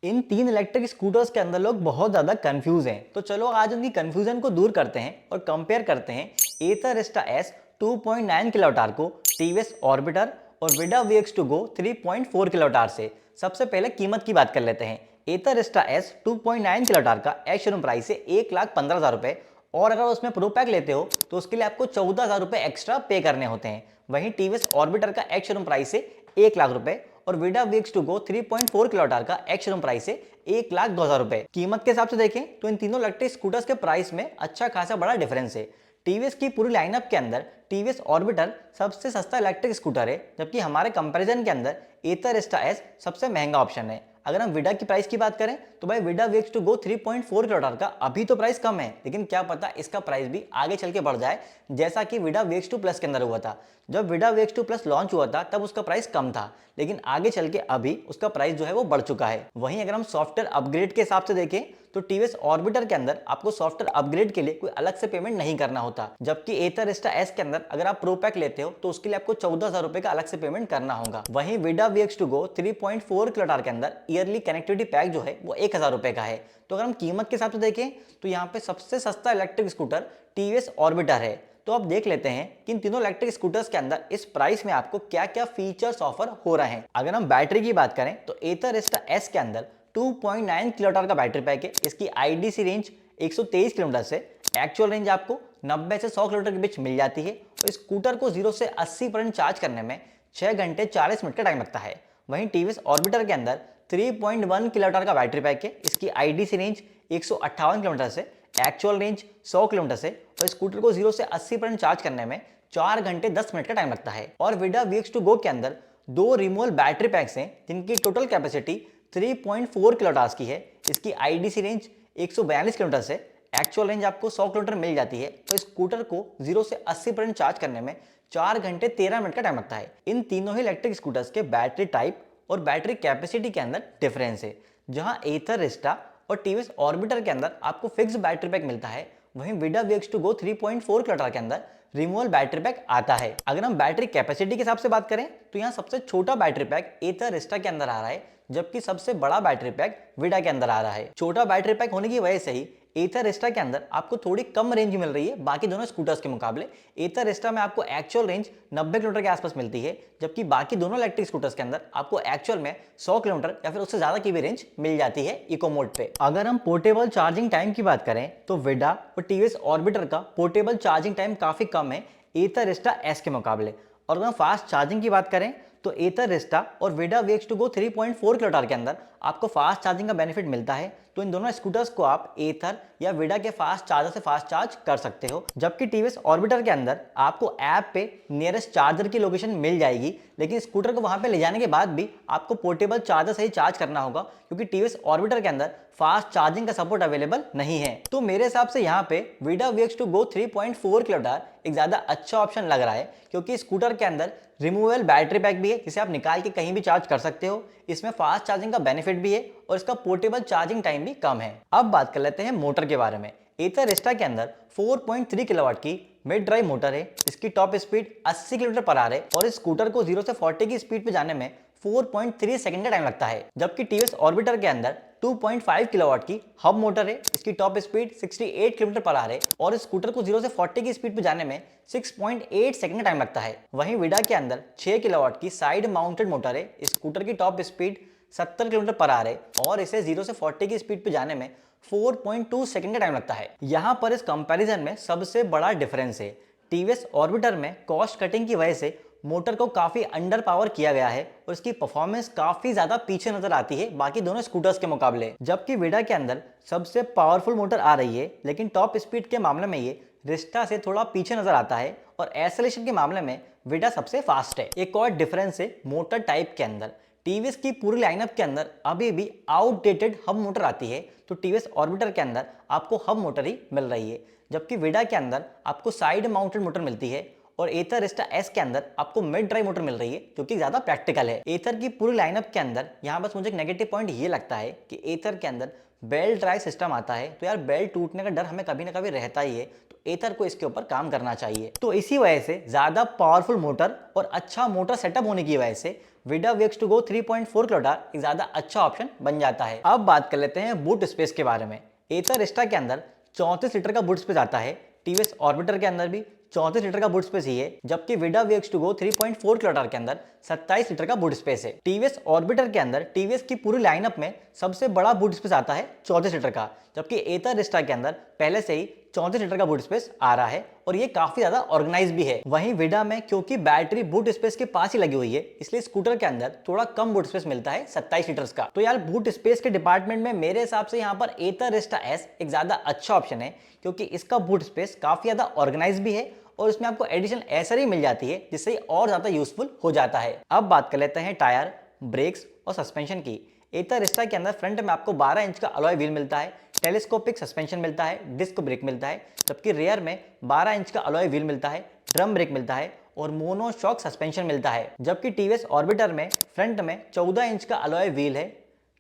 इन तीन electric scooters के अंदर लोग बहुत ज़्यादा कंफ्यूज हैं, तो चलो आज उनकी कंफ्यूजन को दूर करते हैं और कंपेयर करते हैं एथर रिस्टा एस 2.9 किलोवाट आवर को टीवीएस ऑर्बिटर और विडा VX2 गो 3.4 किलोवाट आवर से। सबसे पहले कीमत की बात कर लेते हैं। एथर रिस्टा एस 2.9 किलोवाट आवर का एक्स शोरूम प्राइस है 1,15,000 रुपए, और अगर उसमें प्रो पैक लेते हो तो उसके लिए आपको 14,000 रुपए एक्स्ट्रा पे करने होते हैं। वहीं टीवीएस ऑर्बिटर का एक्स शोरूम प्राइस है 1,00,000 रुपए और विडा VX2 गो 3.4 किलोवाट आवर का एक्स शोरूम प्राइस है 1,02,000 रुपए। कीमत के हिसाब से देखें तो इन तीनों इलेक्ट्रिक स्कूटर्स के प्राइस में अच्छा खासा बड़ा डिफरेंस है। टीवीएस की पूरी लाइनअप के अंदर टीवीएस ऑर्बिटर सबसे सस्ता इलेक्ट्रिक स्कूटर है, जबकि हमारे कंपैरिजन के अंदर एथर रिस्टा एस सबसे महंगा ऑप्शन है। अगर हम विडा की प्राइस की बात करें तो भाई विडा VX2 गो 3.4 किलोवाट आवर का अभी तो प्राइस कम है, लेकिन क्या पता इसका प्राइस भी आगे चल के बढ़ जाए, जैसा कि विडा VX2 प्लस के अंदर हुआ था। जब विडा VX2 प्लस लॉन्च हुआ था तब उसका प्राइस कम था, लेकिन आगे चल के अभी उसका प्राइस जो है वो बढ़ चुका है। वहीं अगर हम सॉफ्टवेयर अपग्रेड के हिसाब से देखें तो टीवीएस ऑर्बिटर के अंदर आपको सॉफ्टवेयर अपग्रेड के लिए कोई अलग से पेमेंट नहीं करना होता, जबकि एथर रिस्टा एस के अंदर अगर आप प्रो पैक लेते हो तो उसके लिए आपको 14,000 रुपए का अलग से पेमेंट करना होगा। वहीं विडा VX2 गो 3.4 किलोवाट आवर के अंदर ईयरली कनेक्टिविटी पैक जो है वो 1,000 रुपए का है। तो अगर हम कीमत के हिसाब से देखें तो यहाँ पे सबसे सस्ता इलेक्ट्रिक स्कूटर टीवीएस ऑर्बिटर है। तो अब देख लेते हैं कि इन तीनों इलेक्ट्रिक स्कूटर्स के अंदर इस प्राइस में आपको क्या क्या फीचर्स ऑफर हो रहे हैं। अगर हम बैटरी की बात करें तो एथर रिस्टा एस के अंदर 2.9 किलोवाट आवर का बैटरी पैक है। इसकी आईडीसी रेंज 123 किलोमीटर से एक्चुअल रेंज आपको 90 से 100 किलोमीटर के बीच मिल जाती है, और स्कूटर को 0 से 80% चार्ज करने में 6 घंटे 40 मिनट का टाइम लगता है। वहीं टीवीएस ऑर्बिटर के अंदर 3.1 किलोवाट आवर का बैटरी पैक है। इसकी आईडीसी रेंज 158 किलोमीटर से एक्चुअल रेंज 100 किलोमीटर से, और स्कूटर को 0 से 80% चार्ज करने में 4 घंटे 10 मिनट का टाइम लगता है। और विडा VX2 गो के अंदर दो रिमूवल बैटरी पैक्स हैं जिनकी टोटल कैपेसिटी 3.4 किलोवाट आवर्स की है। इसकी आईडीसी रेंज 142 किलोमीटर से एक्चुअल रेंज आपको 100 किलोमीटर मिल जाती है, तो स्कूटर को 0 से 80% चार्ज करने में 4 घंटे 13 मिनट का टाइम लगता है। इन तीनों ही इलेक्ट्रिक स्कूटर्स के बैटरी टाइप और बैटरी कैपेसिटी के अंदर डिफरेंस है। जहां एथर रिस्टा और टीवीएस ऑर्बिटर के अंदर आपको फिक्स बैटरी पैक मिलता है, वहीं विडा VX2 गो 3.4 किलोवाट आवर के अंदर रिमूवल बैटरी पैक आता है। अगर हम बैटरी कैपेसिटी के हिसाब से बात करें तो यहाँ सबसे छोटा बैटरी पैक एथर रिस्टा के अंदर आ रहा है, जबकि सबसे बड़ा बैटरी पैक विडा के अंदर आ रहा है। छोटा बैटरी पैक होने की वजह से ही एथर रिस्टा के अंदर आपको थोड़ी कम रेंज मिल रही है बाकी दोनों स्कूटर्स के मुकाबले। एथर रिस्टा में आपको एक्चुअल रेंज 90 किलोमीटर के आसपास मिलती है, जबकि बाकी दोनों इलेक्ट्रिक स्कूटर्स के अंदर आपको एक्चुअल में 100 किलोमीटर या फिर उससे ज्यादा की भी रेंज मिल जाती है इको मोड पे। अगर हम पोर्टेबल चार्जिंग टाइम की बात करें तो विडा और टीवीएस ऑर्बिटर का पोर्टेबल चार्जिंग टाइम काफी कम है एथर रिस्टा एस के मुकाबले। और अगर हम फास्ट चार्जिंग की बात करें तो एथर रिस्टा और विडा VX2 गो 3.4 किलोवाट आवर के अंदर आपको फास्ट चार्जिंग का बेनिफिट मिलता है, तो इन दोनों स्कूटर्स को आप एथर या विडा के फास्ट चार्जर से फास्ट चार्ज कर सकते हो। जबकि टीवीएस ऑर्बिटर के अंदर आपको ऐप पे नियरेस्ट चार्जर की लोकेशन मिल जाएगी, लेकिन स्कूटर को वहां पे ले जाने के बाद भी आपको पोर्टेबल चार्जर से ही चार्ज करना होगा, क्योंकि टीवीएस ऑर्बिटर के अंदर फास्ट चार्जिंग का सपोर्ट अवेलेबल नहीं है। तो मेरे हिसाब से यहाँ पे विडा VX2 गो 3.4 किलोवाट आवर एक ज्यादा अच्छा ऑप्शन लग रहा है, क्योंकि स्कूटर के अंदर रिमूवेबल बैटरी पैक भी है जिसे आप निकाल के कहीं भी चार्ज कर सकते हो। इसमें फास्ट चार्जिंग का बेनिफिट भी है और इसका पोर्टेबल चार्जिंग टाइम भी कम है। अब बात कर लेते हैं मोटर के बारे में। एथर रिस्टा के अंदर 4.3 किलोवाट की मिड ड्राइव मोटर है। इसकी top speed 80 kilometre per hour है, और इस स्कूटर को 0 से 40 की स्पीड पे जाने में 4.3 सेकंड का टाइम लगता है। जबकि टीवीएस ऑर्बिटर के अंदर 2.5 किलोवाट की हब मोटर है। इसकी top speed 68 kilometre per hour है, और इस स्कूटर को 0 से 40 की स्पीड पे जाने में 6.8 सेकंड का टाइम लगता है। वहीं विडा के अंदर 6 किलोवाट की साइड माउंटेड मोटर है। इस स्कूटर की top speed 70 kilometre per hour है, और इसे 0 से 40 की स्पीड पे जाने में 4.2 सेकंड का टाइम लगता है। यहाँ पर इस कंपैरिजन में सबसे बड़ा डिफरेंस है टीवीएस ऑर्बिटर में कॉस्ट कटिंग की वजह से मोटर को काफी अंडर पावर किया गया है, और इसकी परफॉर्मेंस काफी ज्यादा पीछे नजर आती है बाकी दोनों स्कूटर्स के मुकाबले। जबकि विडा के अंदर सबसे पावरफुल मोटर आ रही है, लेकिन टॉप स्पीड के मामले में ये रिस्टा से थोड़ा पीछे नजर आता है, और एक्सेलरेशन के मामले में विडा सबसे फास्ट है। एक और डिफरेंस है मोटर टाइप के अंदर। टीवीएस की पूरी लाइनअप के अंदर अभी भी आउटडेटेड हब मोटर आती है, तो टीवीएस ऑर्बिटर के अंदर आपको हब मोटर ही मिल रही है। जबकि विडा के अंदर आपको साइड माउंटेड मोटर मिलती है, और एथर रिस्टा एस के अंदर आपको मिड ड्राइव मोटर मिल रही है, जो कि ज्यादा प्रैक्टिकल है। एथर की पूरी लाइनअप के अंदर यहाँ बस मुझे एक नेगेटिव पॉइंट ये लगता है कि एथर के अंदर बेल्ट ड्राइव सिस्टम आता है, तो यार बेल्ट टूटने का डर हमें कभी ना कभी रहता ही है, तो एथर को इसके ऊपर काम करना चाहिए। तो इसी वजह से ज्यादा पावरफुल मोटर और अच्छा मोटर सेटअप होने की वजह से विडा VX2GO 3.4 किलोवाट एक ज्यादा अच्छा ऑप्शन बन जाता है। अब बात कर लेते हैं बूट स्पेस के बारे में। एथर रिस्टा के अंदर 34 लीटर का बूट स्पेस आता है। टीवीएस ऑर्बिटर के अंदर भी 34 लीटर का बूट स्पेस ही है, जबकि विडा VX2GO 3.4 किलोवाट के अंदर 27 लीटर का बूट स्पेस है। टीवीएस ऑर्बिटर के अंदर टीवीएस की पूरी लाइनअप में सबसे बड़ा बूट स्पेस आता है 34 लीटर का, जबकि एथर रिस्टा के अंदर पहले से ही 34 लीटर का बूट स्पेस आ रहा है और ये काफी ज्यादा ऑर्गेनाइज भी है। वहीं विडा में क्योंकि बैटरी बूट स्पेस के पास ही लगी हुई है, इसलिए स्कूटर के अंदर थोड़ा कम बूट स्पेस मिलता है 27 लीटर्स का। तो यार बूट स्पेस के डिपार्टमेंट में मेरे हिसाब से यहाँ पर एथर रिस्टा एस एक ज्यादा अच्छा ऑप्शन है, क्योंकि इसका बूट स्पेस काफी ज्यादा ऑर्गेनाइज भी है और इसमें आपको एडिशनल एसरी मिल जाती है, जिससे और ज्यादा यूजफुल हो जाता है। अब बात कर लेते हैं टायर, ब्रेक्स और सस्पेंशन की। एथर रिस्टा के अंदर फ्रंट में आपको 12 इंच का अलॉय व्हील मिलता है, टेलीस्कोपिक सस्पेंशन मिलता है, डिस्क ब्रेक मिलता है, जबकि रियर में 12 इंच का अलॉय व्हील मिलता है, ड्रम ब्रेक मिलता है और मोनो शॉक सस्पेंशन मिलता है। जबकि टीवीएस ऑर्बिटर में फ्रंट में 14 इंच का अलॉय व्हील है,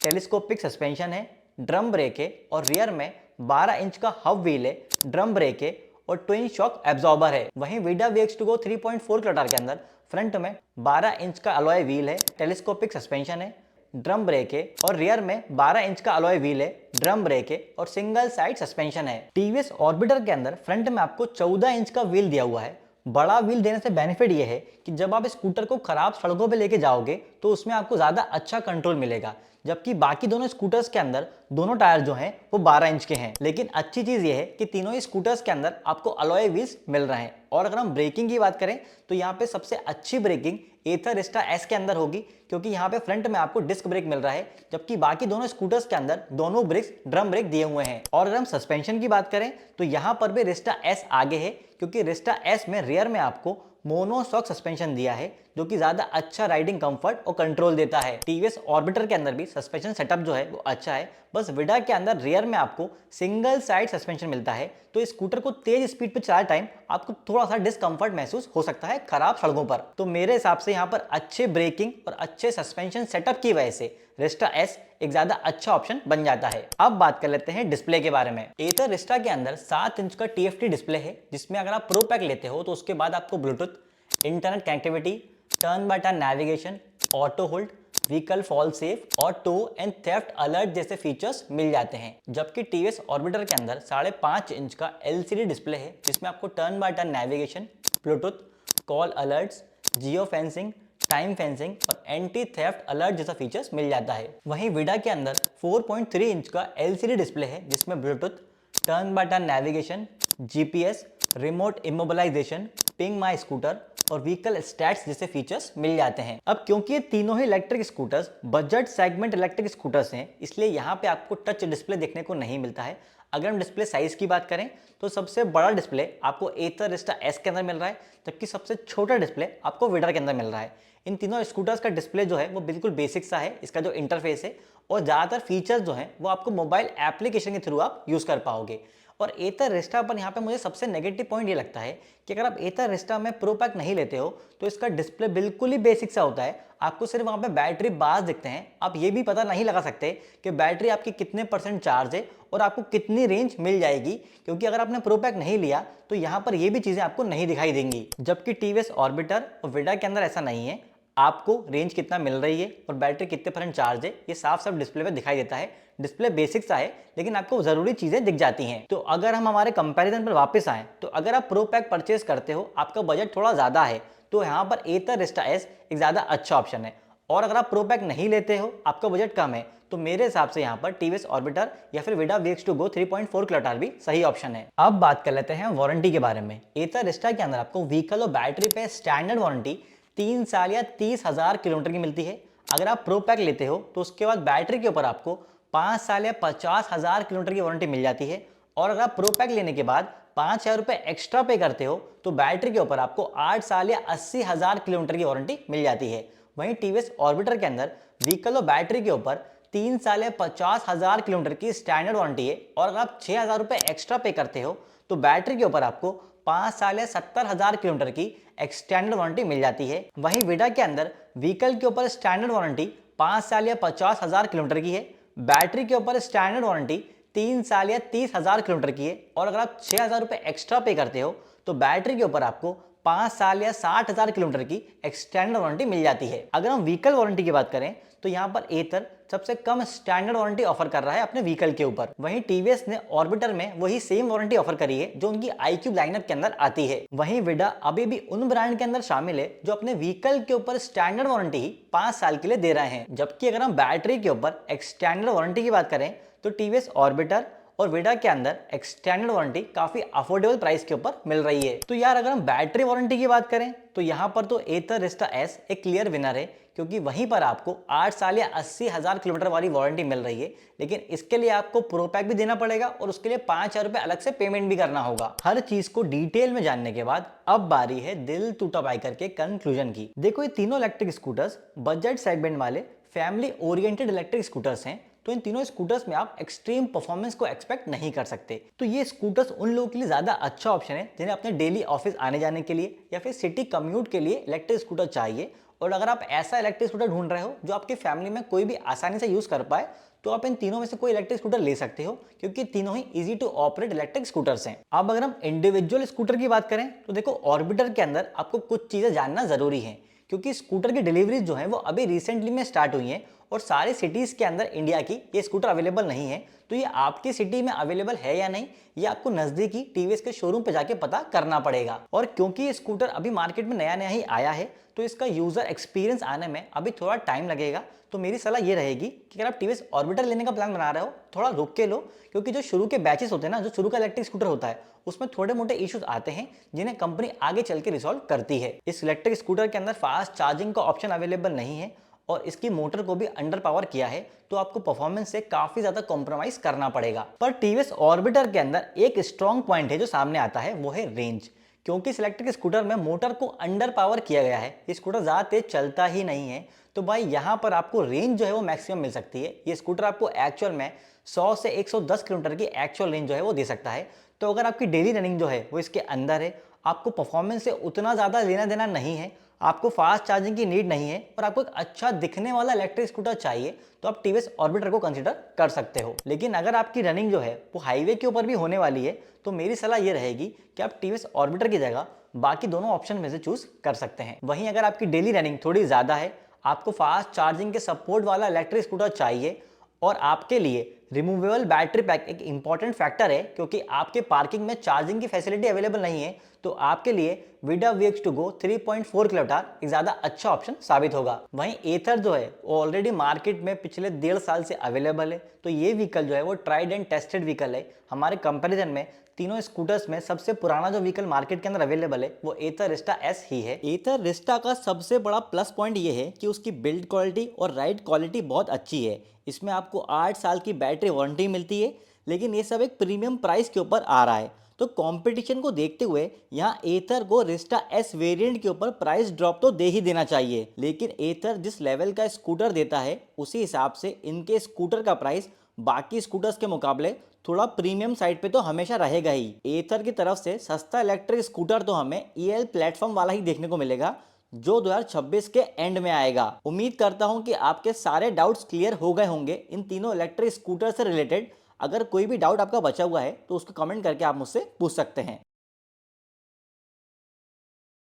टेलीस्कोपिक सस्पेंशन है, ड्रम ब्रेक है और रियर में 12 इंच का हब व्हील है, ड्रम ब्रेक है और ट्विन शॉक एब्जॉर्बर है। वहीं विडा VX2GO 3.4 किलोवाट के अंदर फ्रंट में 12 इंच का अलॉय व्हील है, टेलीस्कोपिक सस्पेंशन है, ड्रम ब्रेक है और रियर में 12 इंच का अलॉय व्हील है, ड्रम ब्रेक है और सिंगल साइड सस्पेंशन है। टीवीएस ऑर्बिटर के अंदर फ्रंट में आपको 14 इंच का व्हील दिया हुआ है। बड़ा व्हील देने से बेनिफिट ये है कि जब आप स्कूटर को खराब सड़कों पे लेके जाओगे तो उसमें आपको ज्यादा अच्छा कंट्रोल मिलेगा, जबकि बाकी दोनों स्कूटर्स के अंदर दोनों टायर जो हैं वो 12 इंच के हैं। लेकिन अच्छी चीज ये है कि तीनों ही स्कूटर्स के अंदर आपको अलॉय व्हील्स मिल रहे हैं। और अगर हम ब्रेकिंग की बात करें तो यहाँ पे सबसे अच्छी ब्रेकिंग एथर रिस्टा एस के अंदर होगी, क्योंकि यहाँ पे फ्रंट में आपको डिस्क ब्रेक मिल रहा है, जबकि बाकी दोनों स्कूटर्स के अंदर दोनों ब्रेक्स ड्रम ब्रेक दिए हुए हैं। और अगर हम सस्पेंशन की बात करें तो यहाँ पर भी रिस्टा एस आगे है, क्योंकि रिस्टा एस में रियर में आपको मोनो शॉक सस्पेंशन दिया है, जो कि ज्यादा अच्छा राइडिंग कंफर्ट और कंट्रोल देता है। टीवीएस ऑर्बिटर के अंदर भी सस्पेंशन सेटअप जो है वो अच्छा है, बस विडा के अंदर रियर में आपको सिंगल साइड सस्पेंशन मिलता है, तो स्कूटर को तेज स्पीड पे चलाते टाइम आपको थोड़ा सा डिस्कंफर्ट महसूस हो सकता है खराब सड़कों पर। तो मेरे हिसाब से यहाँ पर अच्छे ब्रेकिंग और अच्छे सस्पेंशन सेटअप की वजह से रिस्टा एस एक ज्यादा अच्छा ऑप्शन बन जाता है। अब बात कर लेते हैं डिस्प्ले के बारे में। एथर रिस्टा के अंदर 7 इंच का TFT डिस्प्ले है, जिसमें अगर आप प्रो पैक लेते हो तो उसके बाद आपको Bluetooth, internet connectivity, turn by turn navigation, auto hold, vehicle fall safe और टो एंड थेफ्ट अलर्ट जैसे फीचर्स मिल जाते हैं। जबकि टीवीएस ऑर्बिटर के अंदर 5.5 इंच का LCD डिस्प्ले है, जिसमें आपको turn by turn navigation, Bluetooth, call alerts, geo fencing, time fencing और एंटी थेफ्ट अलर्ट जैसा फीचर्स मिल जाता है। वहीं विडा के अंदर 4.3 इंच का LCD डिस्प्ले है, जिसमें Bluetooth, turn by turn navigation, GPS, remote immobilisation, ping my scooter और व्हीकल स्टैट्स जैसे फीचर्स मिल जाते हैं। अब क्योंकि ये तीनों ही electric scooters budget segment electric scooters हैं, इसलिए यहाँ पे आपको टच डिस्प्ले देखने को नहीं मिलता है। अगर हम डिस्प्ले साइज की बात करें तो सबसे बड़ा डिस्प्ले आपको एथर रिस्टा एस के अंदर मिल रहा है, जबकि सबसे छोटा डिस्प्ले आपको विडा के अंदर मिल रहा है। इन तीनों स्कूटर्स का डिस्प्ले जो है वो बिल्कुल बेसिक सा है, इसका जो इंटरफेस है, और ज़्यादातर फीचर्स जो हैं वो आपको मोबाइल एप्लीकेशन के थ्रू आप यूज़ कर पाओगे। और एथर रिस्टा पर यहाँ पे मुझे सबसे नेगेटिव पॉइंट ये लगता है कि अगर आप एथर रिस्टा में प्रो पैक नहीं लेते हो तो इसका डिस्प्ले बिल्कुल ही बेसिक सा होता है। आपको सिर्फ वहाँ पे बैटरी बार्स दिखते हैं, आप ये भी पता नहीं लगा सकते कि बैटरी आपकी कितने % चार्ज है और आपको कितनी रेंज मिल जाएगी, क्योंकि अगर आपने प्रो पैक नहीं लिया तो यहाँ पर ये भी चीज़ें आपको नहीं दिखाई देंगी। जबकि टीवीएस ऑर्बिटर और विडा के अंदर ऐसा नहीं है, आपको रेंज कितना मिल रही है और बैटरी कितने % चार्ज है ये साफ साफ डिस्प्ले पे दिखाई देता है। डिस्प्ले बेसिक सा है, लेकिन आपको जरूरी चीजें दिख जाती हैं। तो अगर हम हमारे कंपैरिजन पर वापस आएं तो अगर आप प्रो पैक परचेज करते हो, आपका बजट थोड़ा ज्यादा है, तो यहाँ पर एथर रिस्टा एस एक ज्यादा अच्छा ऑप्शन है। और अगर आप प्रो पैक नहीं लेते हो, आपका बजट कम है, तो मेरे हिसाब से यहाँ पर टीवीएस ऑर्बिटर या फिर विडा VX2GO 3.4 किलोवाट भी सही ऑप्शन है। अब बात कर लेते हैं वारंटी के बारे में। एथर रिस्टा के अंदर आपको व्हीकल और बैटरी पे स्टैंडर्ड वारंटी 3 साल या 30,000 किलोमीटर की मिलती है। अगर आप प्रो पैक लेते हो तो उसके बाद बैटरी के ऊपर आपको 5 साल या 50,000 किलोमीटर की वारंटी मिल जाती है। और अगर आप प्रो पैक लेने के बाद 5,000 रुपये एक्स्ट्रा पे करते हो तो बैटरी के ऊपर आपको 8 साल या 80,000 किलोमीटर की वारंटी मिल जाती है। वहीं टीवीएस ऑर्बिटर के अंदर व्हीकल और बैटरी के ऊपर 3 साल या 50,000 किलोमीटर की स्टैंडर्ड वारंटी है, और अगर आप 6,000 रुपये एक्स्ट्रा पे करते हो तो बैटरी के ऊपर आपको 5 साल या 70,000 किलोमीटर की एक्सटेंडेड वारंटी मिल जाती है। वहीं विडा के अंदर व्हीकल के ऊपर स्टैंडर्ड वारंटी 5 साल या 50,000 किलोमीटर की है, बैटरी के ऊपर स्टैंडर्ड वारंटी 3 साल या 30,000 किलोमीटर की है, और अगर आप 6,000 रुपये एक्स्ट्रा पे करते हो तो बैटरी के ऊपर आपको 5 साल या 60,000 किलोमीटर की एक्सटेंडेड वारंटी मिल जाती है। अगर हम व्हीकल वारंटी की बात करें तो यहाँ पर एथर सबसे कम स्टैंडर्ड वारंटी ऑफर कर रहा है अपने व्हीकल के ऊपर। वहीं टीवीएस ने ऑर्बिटर में वही सेम वारंटी ऑफर करी है जो उनकी iQube लाइनअप के अंदर आती है। वहीं विडा अभी भी उन ब्रांड के अंदर शामिल है जो अपने व्हीकल के ऊपर स्टैंडर्ड वारंटी ही 5 साल के लिए दे रहे हैं। जबकि अगर हम बैटरी के ऊपर एक्सटेंडेड वारंटी की बात करें तो टीवीएस ऑर्बिटर और विडा के अंदर एक्सटेंडेड वारंटी काफी अफोर्डेबल प्राइस के ऊपर मिल रही है। तो यार अगर हम बैटरी वारंटी की बात करें तो यहाँ पर तो एथर रिस्टा एस एक क्लियर विनर है, क्योंकि वहीं पर आपको 8 साल या 80,000 किलोमीटर वाली वारंटी मिल रही है। लेकिन इसके लिए आपको प्रो पैक भी देना पड़ेगा और उसके लिए 5,000 रुपए अलग से पेमेंट भी करना होगा। हर चीज को डिटेल में जानने के बाद अब बारी है दिल टूटा बाइकर के कंक्लूजन की। देखो ये तीनों इलेक्ट्रिक स्कूटर्स बजट सेगमेंट वाले फैमिली ओरिएंटेड इलेक्ट्रिक स्कूटर्स हैं। तो इन तीनों स्कूटर्स में आप एक्सट्रीम परफॉर्मेंस को एक्सपेक्ट नहीं कर सकते। तो ये स्कूटर्स उन लोगों के लिए ज़्यादा अच्छा ऑप्शन है जिन्हें अपने डेली ऑफिस आने जाने के लिए या फिर सिटी कम्यूट के लिए इलेक्ट्रिक स्कूटर चाहिए। और अगर आप ऐसा इलेक्ट्रिक स्कूटर ढूंढ रहे हो जो आपकी फैमिली में कोई भी आसानी से यूज़ कर पाए तो आप इन तीनों में से कोई इलेक्ट्रिक स्कूटर ले सकते हो, क्योंकि तीनों ही easy to operate electric scooters हैं। अब अगर हम इंडिविजुअल स्कूटर की बात करें तो देखो ऑर्बिटर के अंदर आपको कुछ चीज़ें जानना ज़रूरी है, क्योंकि स्कूटर की डिलीवरीज जो है वो अभी रिसेंटली में स्टार्ट हुई हैं और सारे सिटीज के अंदर इंडिया की ये स्कूटर अवेलेबल नहीं है। तो ये आपकी सिटी में अवेलेबल है या नहीं ये आपको नजदीकी टीवीएस के शोरूम पे जाके पता करना पड़ेगा। और क्योंकि ये स्कूटर अभी मार्केट में नया नया ही आया है तो इसका यूजर एक्सपीरियंस आने में अभी थोड़ा टाइम लगेगा। तो मेरी सलाह ये रहेगी कि अगर आप टीवीएस ऑर्बिटर लेने का प्लान बना रहे हो थोड़ा रुक के लो, क्योंकि जो शुरू के बैचेस होते हैं ना, जो शुरू का इलेक्ट्रिक स्कूटर होता है उसमें थोड़े मोटे इश्यूज आते हैं जिन्हें कंपनी आगे चल के रिसॉल्व करती है। इस इलेक्ट्रिक स्कूटर के अंदर फास्ट चार्जिंग का ऑप्शन अवेलेबल नहीं है और इसकी मोटर को भी अंडर पावर किया है, तो आपको परफॉर्मेंस से काफी ज्यादा कॉम्प्रोमाइज करना पड़ेगा। पर टीवीएस ऑर्बिटर के अंदर एक स्ट्रॉन्ग पॉइंट है जो सामने आता है, वो है रेंज। क्योंकि इस इलेक्ट्रिक स्कूटर में मोटर को अंडर पावर किया गया है, ये स्कूटर ज़्यादा तेज चलता ही नहीं है, तो भाई यहाँ पर आपको रेंज जो है वो मैक्सिमम मिल सकती है। ये स्कूटर आपको एक्चुअल में 100 से 110 किलोमीटर की एक्चुअल रेंज जो है वो दे सकता है। तो अगर आपकी डेली रनिंग जो है वो इसके अंदर है, आपको परफॉर्मेंस से उतना ज़्यादा लेना देना नहीं है, आपको फास्ट चार्जिंग की नीड नहीं है और आपको एक अच्छा दिखने वाला इलेक्ट्रिक स्कूटर चाहिए, तो आप टीवीएस ऑर्बिटर को कंसीडर कर सकते हो। लेकिन अगर आपकी रनिंग जो है वो हाईवे के ऊपर भी होने वाली है तो मेरी सलाह ये रहेगी कि आप टीवीएस ऑर्बिटर की जगह बाकी दोनों ऑप्शन में से चूज कर सकते हैं। वहीं अगर आपकी डेली रनिंग थोड़ी ज़्यादा है, आपको फास्ट चार्जिंग के सपोर्ट वाला इलेक्ट्रिक स्कूटर चाहिए और आपके लिए रिमूवेबल बैटरी पैक एक इंपॉर्टेंट फैक्टर है, क्योंकि आपके पार्किंग में चार्जिंग की फैसिलिटी अवेलेबल नहीं है, तो आपके लिए विडा VX2Go 3.4 किलोवाट एक ज़्यादा अच्छा ऑप्शन साबित होगा। वहीं एथर जो है ऑलरेडी मार्केट में पिछले 1.5 साल से अवेलेबल है, तो ये व्हीकल जो है वो ट्राइड एंड टेस्टेड व्हीकल है। हमारे कंपैरिजन में तीनों स्कूटर्स में सबसे पुराना जो व्हीकल मार्केट के अंदर अवेलेबल है वो एथर रिस्टा एस ही है। एथर रिस्टा का सबसे बड़ा प्लस पॉइंट ये है कि उसकी बिल्ड क्वालिटी और राइड क्वालिटी बहुत अच्छी है। इसमें आपको 8 साल की बैटरी वारंटी मिलती है, लेकिन ये सब एक प्रीमियम प्राइस के ऊपर आ रहा है। तो कंपटीशन को देखते हुए यहाँ एथर को रिस्टा एस वेरिएंट के ऊपर प्राइस ड्रॉप तो दे ही देना चाहिए, लेकिन एथर जिस लेवल का स्कूटर देता है उसी हिसाब से इनके स्कूटर का प्राइस बाकी स्कूटर्स के मुकाबले थोड़ा प्रीमियम साइड पे तो हमेशा रहेगा ही। एथर की तरफ से सस्ता इलेक्ट्रिक स्कूटर तो हमें EL प्लेटफॉर्म वाला ही देखने को मिलेगा, जो 2026 के एंड में आएगा। उम्मीद करता हूं कि आपके सारे डाउट्स क्लियर हो गए होंगे इन तीनों इलेक्ट्रिक स्कूटर से रिलेटेड। अगर कोई भी डाउट आपका बचा हुआ है तो उसको कमेंट करके आप मुझसे पूछ सकते हैं।